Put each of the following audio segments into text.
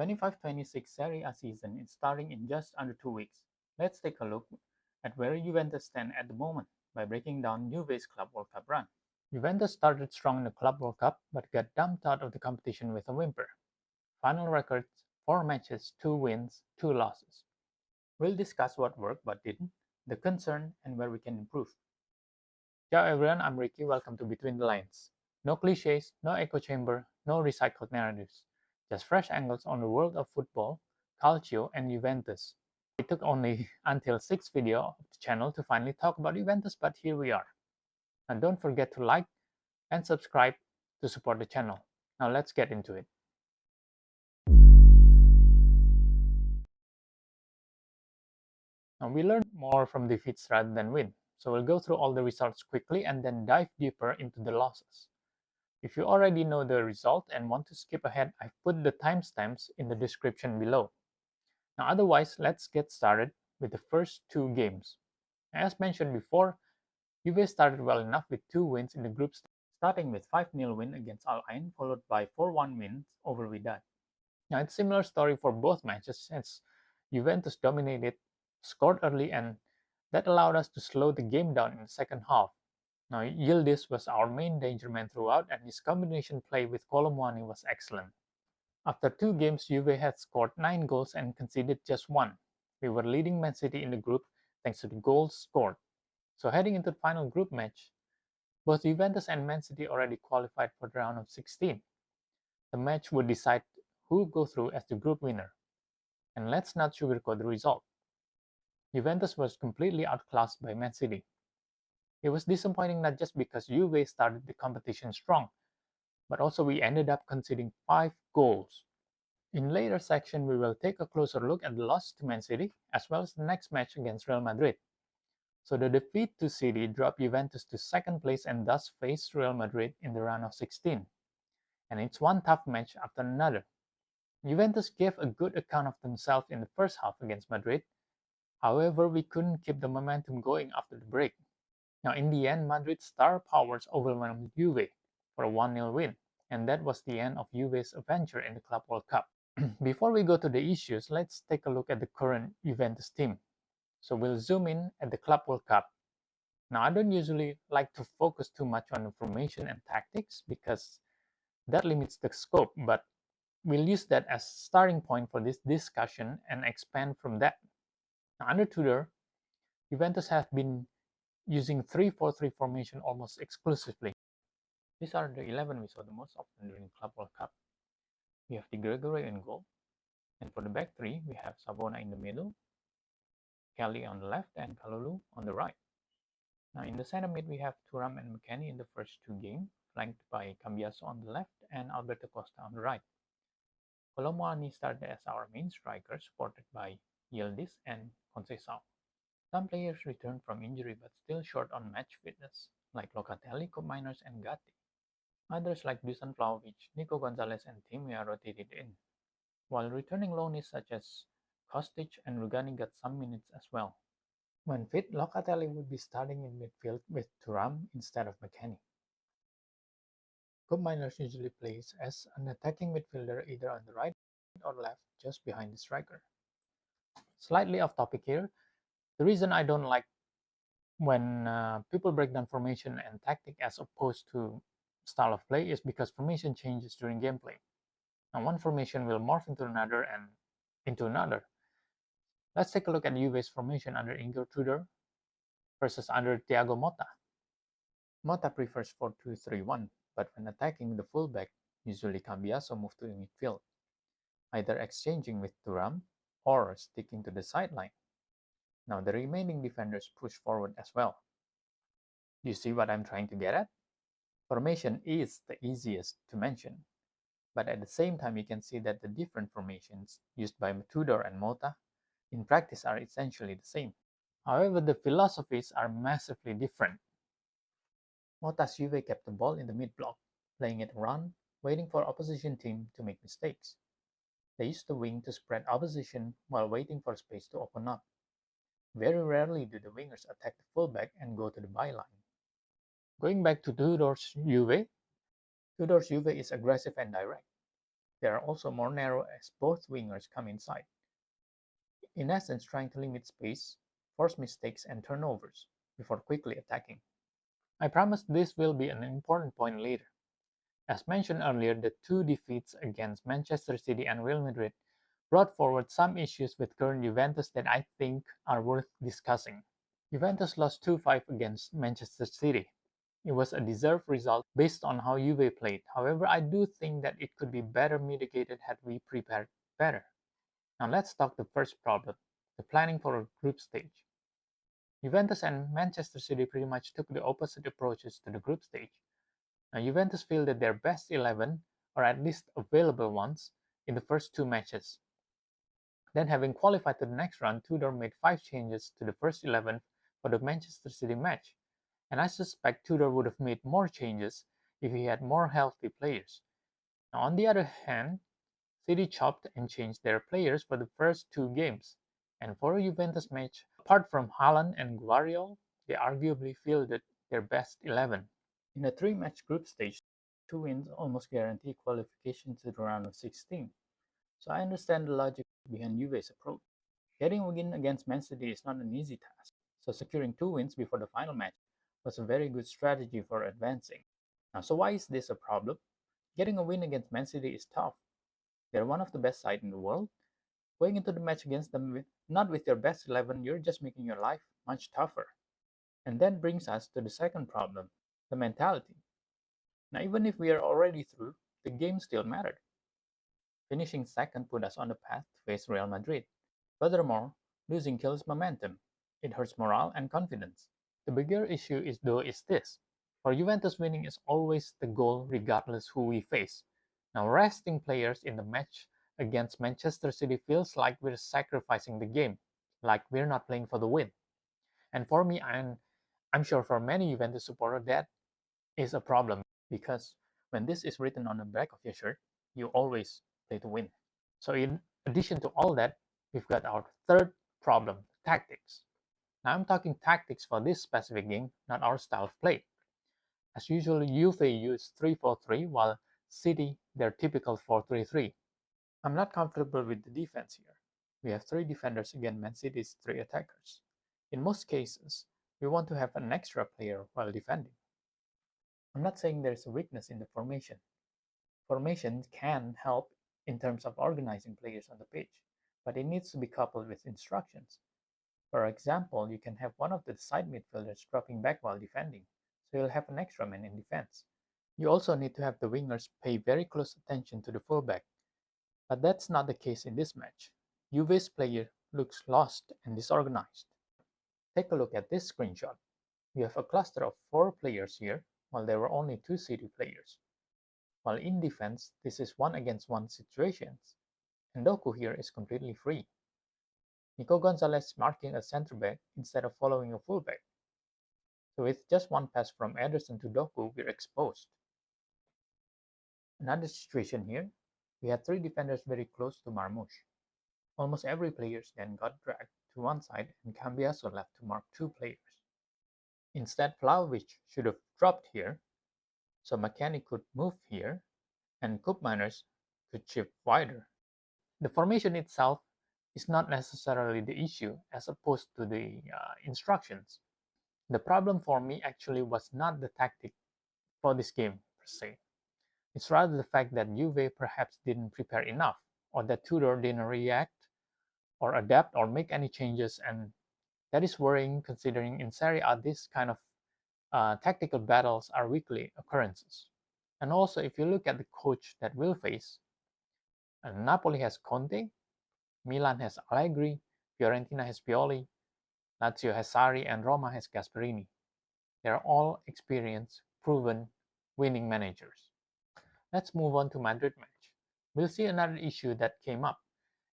25-26 Serie A season is starting in just under 2 weeks. Let's take a look at where Juventus stand at the moment by breaking down Juve's Club World Cup run. Juventus started strong in the Club World Cup but got dumped out of the competition with a whimper. Final records: 4 matches, 2 wins, 2 losses. We'll discuss what worked but didn't, the concern, and where we can improve. Ciao everyone, I'm Ricky. Welcome to Between the Lines. No cliches, no echo chamber, no recycled narratives. Just fresh angles on the world of football, Calcio, and Juventus. It took only until 6th video of the channel to finally talk about Juventus, but here we are. And don't forget to like and subscribe to support the channel. Now let's get into it. Now we learned more from defeats rather than win, so we'll go through all the results quickly and then dive deeper into the losses. If you already know the result and want to skip ahead, I've put the timestamps in the description below. Now otherwise, let's get started with the first 2 games. As mentioned before, Juve started well enough with 2 wins in the group, starting with 5-0 win against Al Ain, followed by 4-1 wins over Wydad. Now it's a similar story for both matches, as Juventus dominated, scored early, and that allowed us to slow the game down in the second half. Now, Yildiz was our main danger man throughout, and his combination play with Colomwani was excellent. After 2 games, Juve had scored 9 goals and conceded just 1. We were leading Man City in the group thanks to the goals scored. So heading into the final group match, both Juventus and Man City already qualified for the round of 16. The match would decide who would go through as the group winner. And let's not sugarcoat the result. Juventus was completely outclassed by Man City. It was disappointing not just because Juve started the competition strong, but also we ended up conceding 5 goals. In later section, we will take a closer look at the loss to Man City, as well as the next match against Real Madrid. So the defeat to City dropped Juventus to 2nd place and thus faced Real Madrid in the round of 16. And it's one tough match after another. Juventus gave a good account of themselves in the first half against Madrid. However, we couldn't keep the momentum going after the break. Now in the end, Madrid's star powers overwhelmed Juve for a 1-0 win, and that was the end of Juve's adventure in the Club World Cup. Before we go to the issues, let's take a look at the current Juventus team. So we'll zoom in at the Club World Cup. Now I don't usually like to focus too much on the formation and tactics because that limits the scope, but we'll use that as a starting point for this discussion and expand from that. Now, under Tudor, Juventus have been using 3-4-3 formation almost exclusively. These are the 11 we saw the most often during Club World Cup. We have Di Gregorio in goal, and for the back 3, we have Savona in the middle, Kelly on the left, and Kalulu on the right. Now in the center mid, we have Thuram and McKennie in the first 2 games, flanked by Cambiaso on the left and Alberto Costa on the right. Colomwani started as our main striker, supported by Yildiz and Conceição. Some players returned from injury but still short on match fitness, like Locatelli, Cup Miners, and Gatti. Others like Dusan Vlahovic, Nico Gonzalez, and Timia rotated in, while returning loanees such as Kostic and Rugani got some minutes as well. When fit, Locatelli would be starting in midfield with Thuram instead of McKennie. Cup Miners usually plays as an attacking midfielder either on the right or left, just behind the striker. Slightly off topic here, the reason I don't like when people break down formation and tactic as opposed to style of play is because formation changes during gameplay. Now one formation will morph into another and into another. Let's take a look at Juve's formation under Igor Tudor versus under Thiago Motta. Motta prefers 4-2-3-1, but when attacking the fullback, usually Cambiaso moves to midfield, either exchanging with Thuram or sticking to the sideline. Now the remaining defenders push forward as well. Do you see what I'm trying to get at? Formation is the easiest to mention, but at the same time you can see that the different formations used by Tudor and Motta in practice are essentially the same. However, the philosophies are massively different. Motta's Juve kept the ball in the mid-block, playing it around, waiting for opposition team to make mistakes. They used the wing to spread opposition while waiting for space to open up. Very rarely do the wingers attack the fullback and go to the byline. Going back to Tudor's Juve is aggressive and direct. They are also more narrow as both wingers come inside, in essence trying to limit space, force mistakes and turnovers before quickly attacking. I promise this will be an important point later. As mentioned earlier, the two defeats against Manchester City and Real Madrid brought forward some issues with current Juventus that I think are worth discussing. Juventus lost 2-5 against Manchester City. It was a deserved result based on how Juve played. However, I do think that it could be better mitigated had we prepared better. Now let's talk the first problem, the planning for a group stage. Juventus and Manchester City pretty much took the opposite approaches to the group stage. Now Juventus fielded their best 11, or at least available ones, in the first two matches. Then having qualified to the next round, Tudor made 5 changes to the first 11 for the Manchester City match. And I suspect Tudor would have made more changes if he had more healthy players. Now on the other hand, City chopped and changed their players for the first two games. And for a Juventus match, apart from Haaland and Guardiola, they arguably fielded their best 11. In a 3-match group stage, 2 wins almost guarantee qualification to the round of 16. So I understand the logic behind Juve's approach. Getting a win against Man City is not an easy task, so securing 2 wins before the final match was a very good strategy for advancing. Now, so why is this a problem? Getting a win against Man City is tough. They're one of the best sides in the world. Going into the match against them not with your best 11, you're just making your life much tougher. And that brings us to the second problem, the mentality. Now, even if we are already through, the game still mattered. Finishing second put us on the path to face Real Madrid. Furthermore, losing kills momentum. It hurts morale and confidence. The bigger issue is this. For Juventus, winning is always the goal regardless who we face. Now resting players in the match against Manchester City feels like we're sacrificing the game, like we're not playing for the win. And for me, and I'm sure for many Juventus supporters, that is a problem because when this is written on the back of your shirt, you always play to win. So in addition to all that, we've got our third problem, tactics. Now I'm talking tactics for this specific game, not our style of play. As usual, Juve use 3-4-3 while City their typical 4-3-3. I'm not comfortable with the defense here. We have 3 defenders against Man City's 3 attackers. In most cases, we want to have an extra player while defending. I'm not saying there's a weakness in the formation. Formation can help in terms of organizing players on the pitch, but it needs to be coupled with instructions. For example, you can have one of the side midfielders dropping back while defending, so you'll have an extra man in defense. You also need to have the wingers pay very close attention to the fullback, but that's not the case in this match. Juve's player looks lost and disorganized. Take a look at this screenshot. We have a cluster of 4 players here, while there were only 2 City players. While in defense, this is 1-against-1 situations, and Doku here is completely free. Nico Gonzalez marking a center back instead of following a fullback. So with just one pass from Ederson to Doku, we're exposed. Another situation here, we had 3 defenders very close to Marmoush. Almost every player then got dragged to one side and Cambiaso left to mark 2 players. Instead, Vlahovic should have dropped here, so McKennie could move here, and Koopmeiners could shift wider. The formation itself is not necessarily the issue as opposed to the instructions. The problem for me actually was not the tactic for this game per se. It's rather the fact that Juve perhaps didn't prepare enough, or that Tudor didn't react or adapt or make any changes, and that is worrying considering in Serie A this kind of tactical battles are weekly occurrences. And also, if you look at the coach that we'll face, Napoli has Conte, Milan has Allegri, Fiorentina has Pioli, Lazio has Sarri, and Roma has Gasperini. They are all experienced, proven, winning managers. Let's move on to Madrid match. We'll see another issue that came up,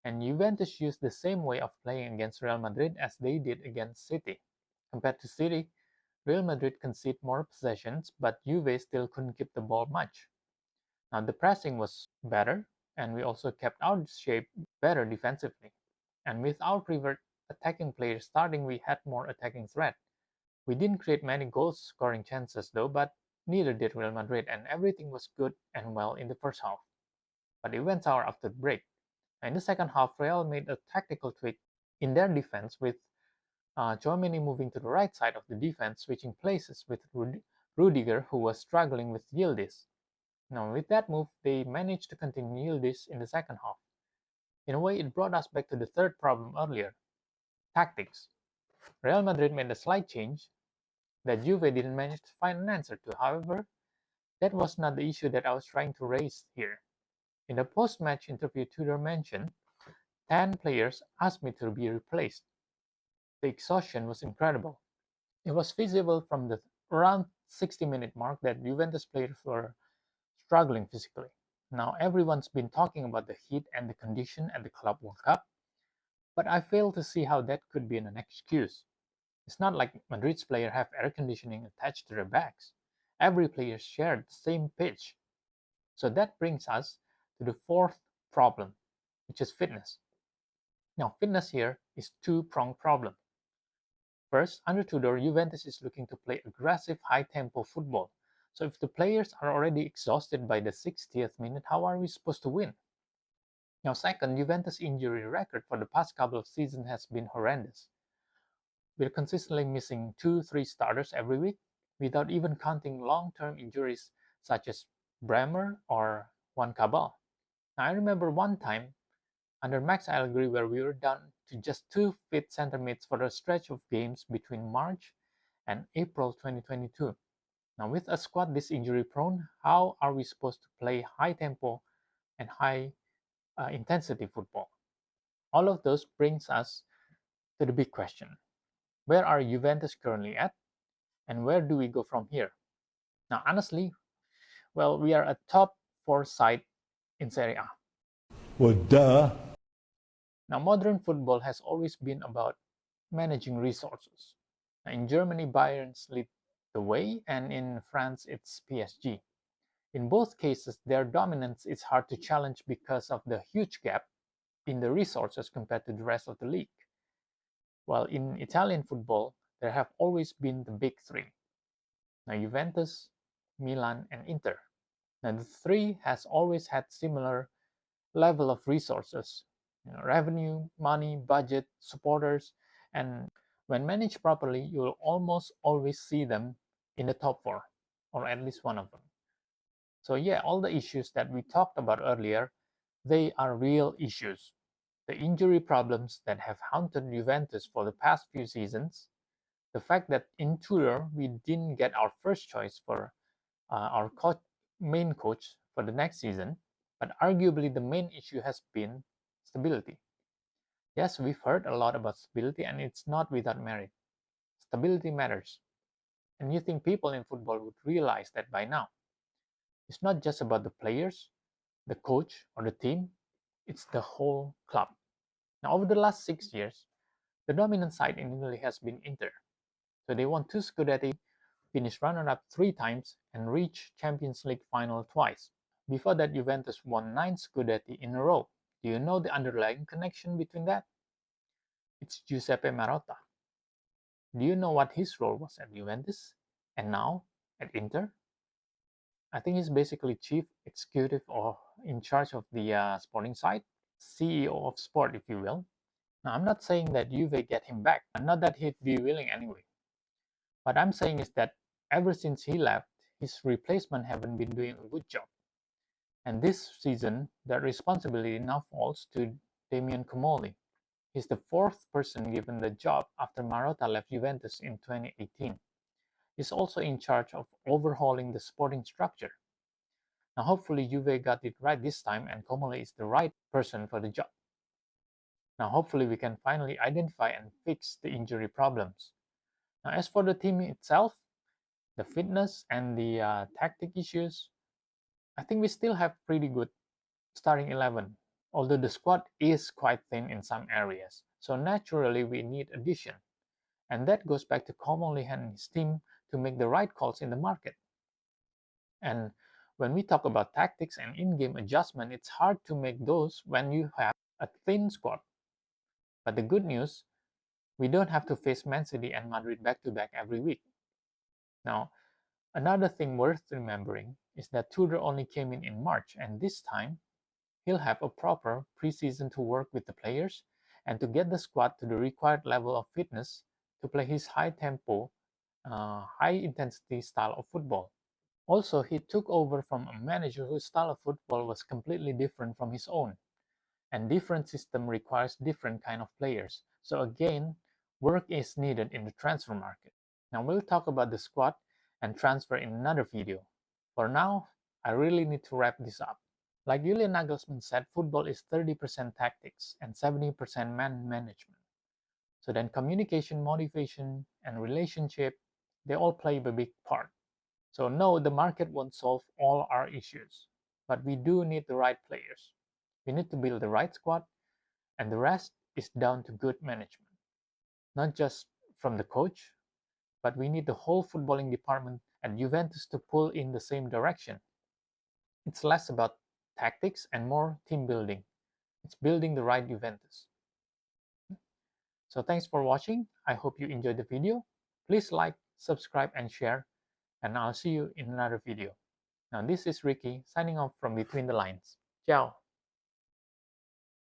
and Juventus used the same way of playing against Real Madrid as they did against City. Compared to City, Real Madrid conceded more possessions, but Juve still couldn't keep the ball much. Now the pressing was better, and we also kept our shape better defensively. And with our preferred attacking players starting, we had more attacking threat. We didn't create many goal-scoring chances though, but neither did Real Madrid, and everything was good and well in the first half. but it went sour after the break. In the second half, Real made a tactical tweak in their defense with Tchouaméni moving to the right side of the defense, switching places with Rudiger, who was struggling with Yildiz. Now, with that move, they managed to continue Yildiz in the second half. In a way, it brought us back to the third problem earlier: tactics. Real Madrid made a slight change that Juve didn't manage to find an answer to. However, that was not the issue that I was trying to raise here. In the post-match interview, Tudor mentioned 10 players asked me to be replaced. The exhaustion was incredible. It was visible from the around 60-minute mark that Juventus players were struggling physically. Now everyone's been talking about the heat and the condition at the Club World Cup, but I fail to see how that could be an excuse. It's not like Madrid's players have air conditioning attached to their backs. Every player shared the same pitch. So that brings us to the fourth problem, which is fitness. Now, fitness here is two-pronged problem. First, under Tudor, Juventus is looking to play aggressive, high-tempo football. So if the players are already exhausted by the 60th minute, how are we supposed to win? Now, second, Juventus' injury record for the past couple of seasons has been horrendous. We're consistently missing 2-3 starters every week, without even counting long-term injuries such as Bremer or Juan Cabal. Now, I remember one time under Max Allegri where we were down to just 2 fit center mids for a stretch of games between March and April 2022. Now, with a squad this injury prone, how are we supposed to play high tempo and high intensity football? All of those brings us to the big question: where are Juventus currently at, and where do we go from here? Now, honestly, well, we are a top 4 side in Serie A. Well, duh. Now, modern football has always been about managing resources. Now, in Germany, Bayern lead the way, and in France, it's PSG. In both cases, their dominance is hard to challenge because of the huge gap in the resources compared to the rest of the league. While in Italian football, there have always been the big three: now Juventus, Milan, and Inter. Now the three has always had similar level of resources, revenue, money, budget, supporters, and when managed properly, you'll almost always see them in the top four, or at least one of them. So yeah, all the issues that we talked about earlier, they are real issues. The injury problems that have haunted Juventus for the past few seasons, the fact that in Tudor we didn't get our first choice for our main coach for the next season, but arguably the main issue has been stability. Yes, we've heard a lot about stability, and it's not without merit. Stability matters, and you think people in football would realize that by now. It's not just about the players, the coach, or the team, it's the whole club. Now, over the last 6 years, the dominant side in Italy has been Inter. So they won 2 Scudetti, finished runner-up 3 times, and reached Champions League final twice. Before that, Juventus won 9 Scudetti in a row. Do you know the underlying connection between that? It's Giuseppe Marotta. Do you know what his role was at Juventus and now at Inter? I think he's basically chief executive or in charge of the sporting side, CEO of sport, if you will. Now, I'm not saying that Juve get him back, and not that he'd be willing anyway. What I'm saying is that ever since he left, his replacement haven't been doing a good job. And this season, that responsibility now falls to Damian Comoli. He's the fourth person given the job after Marotta left Juventus in 2018. He's also in charge of overhauling the sporting structure. Now, hopefully, Juve got it right this time, and Comoli is the right person for the job. Now, hopefully, we can finally identify and fix the injury problems. Now, as for the team itself, the fitness and the tactic issues, I think we still have pretty good starting 11, although the squad is quite thin in some areas. So naturally, we need addition. And that goes back to Comoli and his team to make the right calls in the market. And when we talk about tactics and in-game adjustment, it's hard to make those when you have a thin squad. But the good news, we don't have to face Man City and Madrid back-to-back every week. Now, another thing worth remembering is that Tudor only came in March, and this time He'll have a proper preseason to work with the players and to get the squad to the required level of fitness to play his high tempo, high intensity style of football. Also, he took over from a manager whose style of football was completely different from his own, and different system requires different kind of players. So again, work is needed in the transfer market. Now we'll talk about the squad and transfer in another video. For now, I really need to wrap this up. Like Julian Nagelsmann said, football is 30% tactics and 70% man management. So then communication, motivation, and relationship, they all play a big part. So no, the market won't solve all our issues, but we do need the right players. We need to build the right squad, and the rest is down to good management. Not just from the coach, but we need the whole footballing department at Juventus to pull in the same direction. It's less about tactics and more team building. It's building the right Juventus. So thanks for watching. I hope you enjoyed the video. Please like, subscribe, and share, and I'll see you in another video. Now this is Ricky signing off from Between the Lines. Ciao!